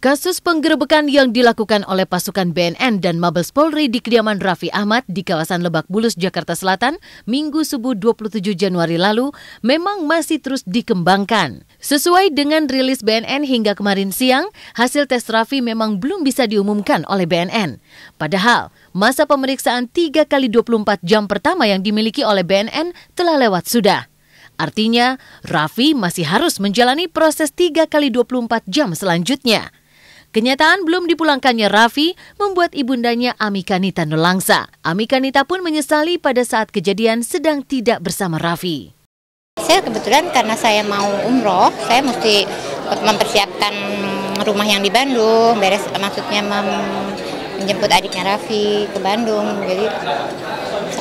Kasus penggerebekan yang dilakukan oleh pasukan BNN dan Mabes Polri di kediaman Raffi Ahmad di kawasan Lebak Bulus, Jakarta Selatan, Minggu subuh 27 Januari lalu memang masih terus dikembangkan. Sesuai dengan rilis BNN hingga kemarin siang, hasil tes Raffi memang belum bisa diumumkan oleh BNN. Padahal, masa pemeriksaan 3 kali 24 jam pertama yang dimiliki oleh BNN telah lewat sudah. Artinya, Raffi masih harus menjalani proses 3 kali 24 jam selanjutnya. Kenyataan belum dipulangkannya Raffi membuat ibundanya Amikanita nelangsa. Amikanita pun menyesali pada saat kejadian sedang tidak bersama Raffi. Saya kebetulan karena saya mau umroh, saya mesti mempersiapkan rumah yang di Bandung, maksudnya menjemput adiknya Raffi ke Bandung. Jadi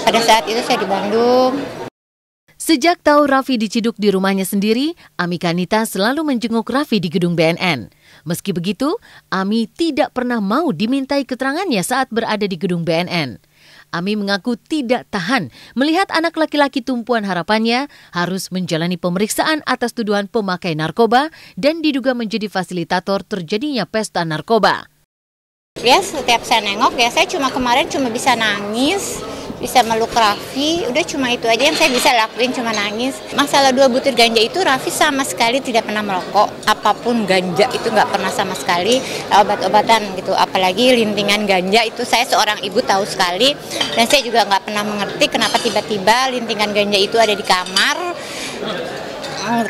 pada saat itu saya di Bandung. Sejak tahu Raffi diciduk di rumahnya sendiri, Amikanita selalu menjenguk Raffi di gedung BNN. Meski begitu, Ami tidak pernah mau dimintai keterangannya saat berada di gedung BNN. Ami mengaku tidak tahan melihat anak laki-laki tumpuan harapannya harus menjalani pemeriksaan atas tuduhan pemakai narkoba dan diduga menjadi fasilitator terjadinya pesta narkoba. Ya, setiap saya nengok ya saya kemarin cuma bisa nangis. Bisa meluk Raffi, udah cuma itu aja yang saya bisa lakuin, cuma nangis. Masalah 2 butir ganja itu Raffi sama sekali tidak pernah merokok, apapun ganja itu nggak pernah sama sekali, obat-obatan gitu, apalagi lintingan ganja itu saya seorang ibu tahu sekali, dan saya juga nggak pernah mengerti kenapa tiba-tiba lintingan ganja itu ada di kamar.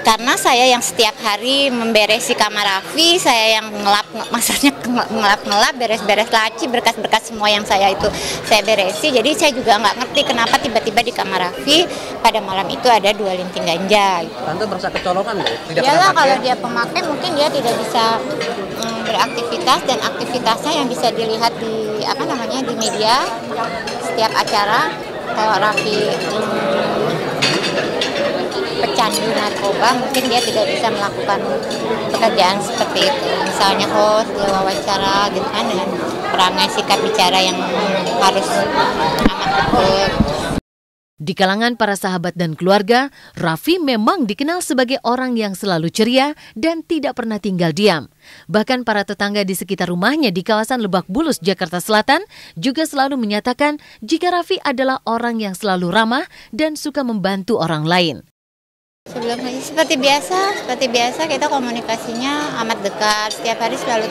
Karena saya yang setiap hari memberesi kamar Raffi, saya yang ngelap-ngelap, beres-beres laci, berkas-berkas semua yang saya beresi. Jadi saya juga nggak ngerti kenapa tiba-tiba di kamar Raffi pada malam itu ada 2 linting ganja. Tante merasa kecolongan nggak? Iyalah, kalau dia pemakai mungkin dia tidak bisa beraktivitas, dan aktivitasnya yang bisa dilihat di di media setiap acara. Kalau Raffi pecandu narkoba, mungkin dia tidak bisa melakukan pekerjaan seperti itu. Misalnya host, dia wawancara gitu kan, dengan perangai sikap bicara yang harus amat betul. Di kalangan para sahabat dan keluarga, Raffi memang dikenal sebagai orang yang selalu ceria dan tidak pernah tinggal diam. Bahkan para tetangga di sekitar rumahnya di kawasan Lebak Bulus, Jakarta Selatan juga selalu menyatakan jika Raffi adalah orang yang selalu ramah dan suka membantu orang lain. Sebelumnya seperti biasa kita komunikasinya amat dekat, setiap hari selalu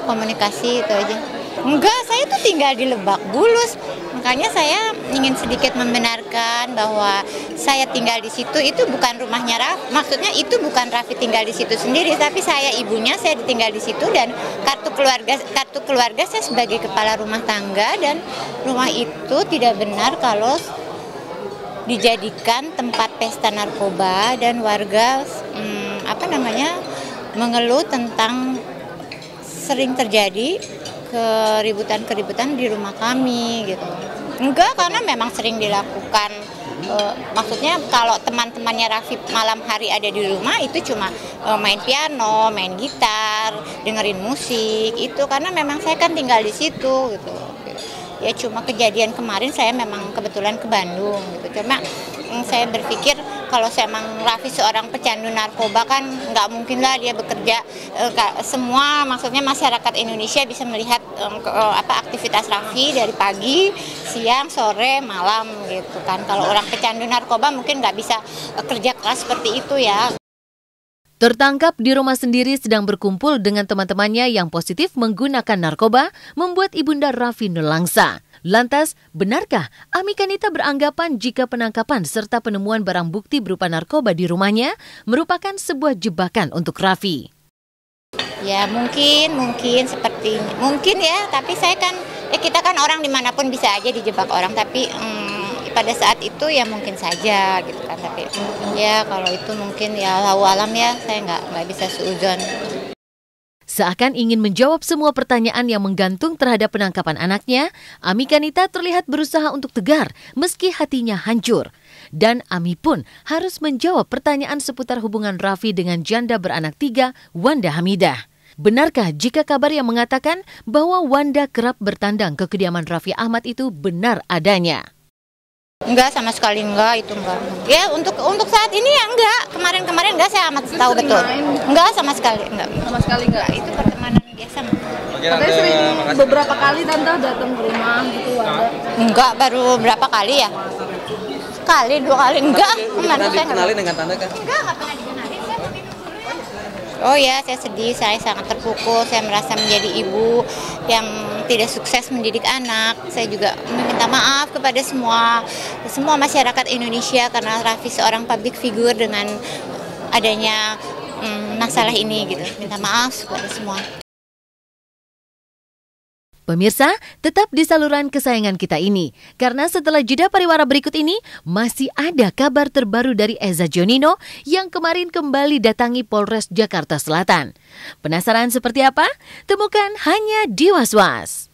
komunikasi itu aja. Enggak, saya tuh tinggal di Lebak Bulus, makanya saya ingin sedikit membenarkan bahwa saya tinggal di situ itu bukan rumahnya Raffi, maksudnya itu bukan Raffi tinggal di situ sendiri, tapi saya ibunya, saya tinggal di situ, dan kartu keluarga saya sebagai kepala rumah tangga, dan rumah itu tidak benar kalau dijadikan tempat pesta narkoba, dan warga mengeluh tentang sering terjadi keributan di rumah kami gitu. Enggak, karena memang sering dilakukan. Maksudnya kalau teman-temannya Raffi malam hari ada di rumah itu cuma main piano, main gitar, dengerin musik itu, karena memang saya kan tinggal di situ gitu. Ya cuma kejadian kemarin saya memang kebetulan ke Bandung gitu. Cuma saya berpikir kalau memang Raffi seorang pecandu narkoba kan nggak mungkin lah dia bekerja, semua maksudnya masyarakat Indonesia bisa melihat aktivitas Raffi dari pagi, siang, sore, malam gitu kan. Kalau orang pecandu narkoba mungkin nggak bisa kerja keras seperti itu ya. Tertangkap di rumah sendiri sedang berkumpul dengan teman-temannya yang positif menggunakan narkoba membuat ibunda Raffi nelangsa. Lantas, benarkah Amikanita beranggapan jika penangkapan serta penemuan barang bukti berupa narkoba di rumahnya merupakan sebuah jebakan untuk Raffi? Ya mungkin ya, tapi kita kan orang dimanapun bisa aja dijebak orang, tapi pada saat itu ya mungkin saja gitu kan, tapi ya kalau itu mungkin ya Allahu alam ya, saya nggak bisa suudzon. Seakan ingin menjawab semua pertanyaan yang menggantung terhadap penangkapan anaknya, Amikanita terlihat berusaha untuk tegar meski hatinya hancur. Dan Ami pun harus menjawab pertanyaan seputar hubungan Raffi dengan janda beranak 3, Wanda Hamidah. Benarkah jika kabar yang mengatakan bahwa Wanda kerap bertandang ke kediaman Raffi Ahmad itu benar adanya? Enggak, sama sekali enggak, itu enggak. Ya untuk saat ini ya enggak. Kemarin enggak, saya amat tahu betul. Enggak, sama sekali enggak. Sama sekali enggak. Itu pertemanan Biasa. Katanya sering beberapa kali Tante datang ke rumah gitu ada. Enggak, baru berapa kali ya? Sekali, 2 kali, enggak. Pernah dikenalin dengan Tante kan? Enggak pernah dikenalin. Saya mau minum dulu ya. Oh ya, saya sedih, saya sangat terpukul, saya merasa menjadi ibu yang tidak sukses mendidik anak. Saya juga meminta maaf kepada semua masyarakat Indonesia karena Raffi seorang public figure dengan adanya masalah ini gitu. Minta maaf kepada semua. Pemirsa, tetap di saluran kesayangan kita ini, karena setelah jeda pariwara berikut ini, masih ada kabar terbaru dari Eza Gionino yang kemarin kembali datangi Polres Jakarta Selatan. Penasaran seperti apa? Temukan hanya di Was-Was.